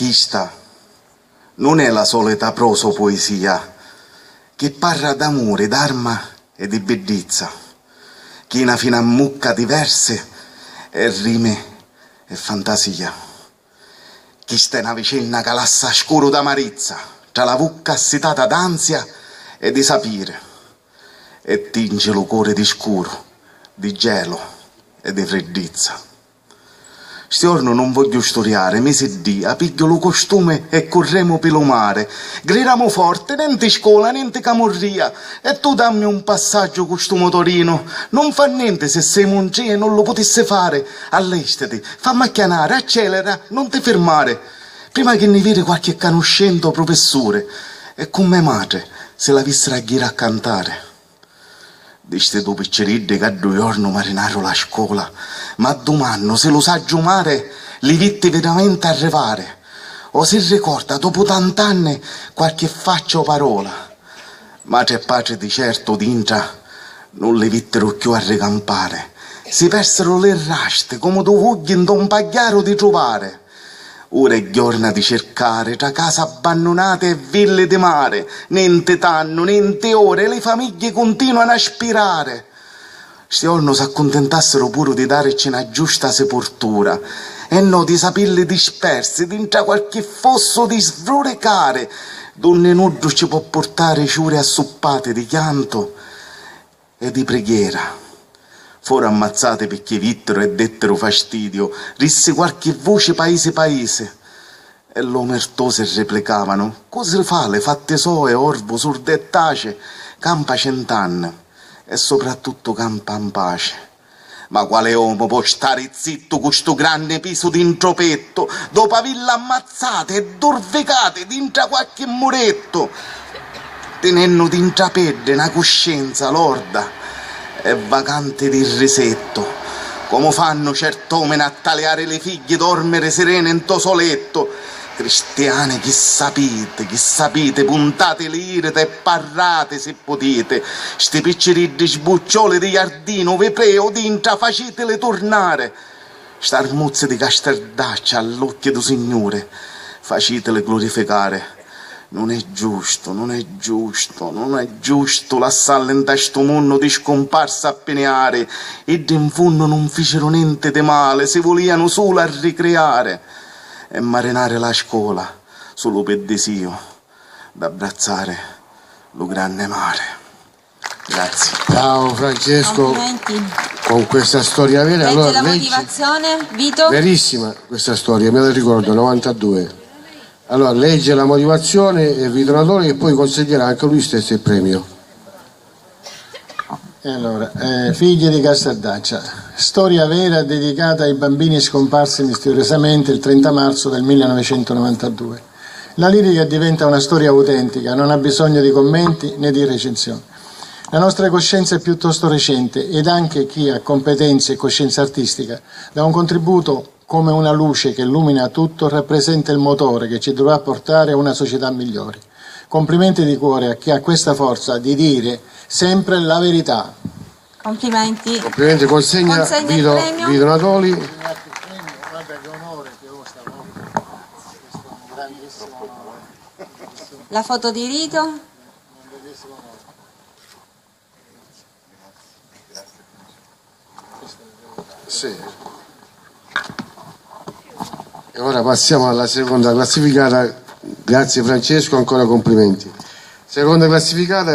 Questa non è la solita prosa o poesia che parla d'amore, d'arma e di bellezza, china fino a mucca diverse e rime e fantasia. Questa è una vicenda che lassa scuro d'amarezza, tra la vucca assitata d'ansia e di sapere, e tinge lo cuore di scuro, di gelo e di freddezza. Sti giorno non voglio storiare, mesi di, piglio lo costume e corremo per lo mare. Gridiamo forte, niente scuola, niente camorria. E tu dammi un passaggio con sto motorino. Non fa niente se sei un G e non lo potesse fare. Allestati, fammi acchianare, accelera, non ti fermare. Prima che ne vede qualche conoscente o professore. E con mia madre, se la vissero a ghira a cantare. Di ste due picceridde che a 2 giorni marinarono la scuola, ma domani se lo sa giumare li vitti veramente arrivare, o si ricorda dopo tant'anni qualche faccia o parola, ma c'è pace di certo d'intra non li vittero più a ricampare, si persero le raste come tu vogli in un pagliaro di trovare. Ora è giorno di cercare tra case abbandonate e ville di mare, niente tanno, niente ore, le famiglie continuano a aspirare. Sti giorni si accontentassero pure di darci una giusta sepoltura e no di saperli dispersi dentro qualche fosso di sbrurecare, donde nudo ci può portare ciure assoppate di pianto e di preghiera. Foro ammazzate perché vittero e dettero fastidio, risse qualche voce paese, e l'omertose replicavano, cosa fa le fatte soe, orbo, surde e tace, campa 100 anni, e soprattutto campa in pace. Ma quale uomo può stare zitto con sto grande piso d'intropetto, dopo averla ammazzate e dorvecate dentro qualche muretto, tenendo d'intrapedde una coscienza lorda e vacante di risetto, come fanno certi uomini a taleare le figlie dormire serene in to soletto. Cristiane, chi sapete, puntate le irete e parrate se potete, sti picceriddi sbucciole di giardino, ve prego d'intra, facetele tornare, st'armuzze di castardaccia all'occhio del Signore, facetele glorificare. Non è giusto lasciarle in sto mondo di scomparsa a peneare, ed in fondo non fecero niente di male, si volevano solo a ricreare e marinare la scuola solo per desio d'abbracciare lo grande mare. Grazie. Ciao Francesco. Complimenti. Con questa storia vera. Legge allora, la motivazione, Vito? Verissima questa storia, me la ricordo, 92. Allora, legge la motivazione e Vito Natoli e poi consegnerà anche lui stesso il premio. E allora, figli di Castardaccia, storia vera dedicata ai bambini scomparsi misteriosamente il 30 marzo del 1992. La lirica diventa una storia autentica, non ha bisogno di commenti né di recensioni. La nostra coscienza è piuttosto recente ed anche chi ha competenze e coscienza artistica dà un contributo come una luce che illumina tutto, rappresenta il motore che ci dovrà portare a una società migliore. Complimenti di cuore a chi ha questa forza di dire sempre la verità. Complimenti. Complimenti, consegna Vito Natoli. La foto di Rito. Sì. E ora passiamo alla seconda classificata. Grazie Francesco, ancora complimenti. Seconda classificata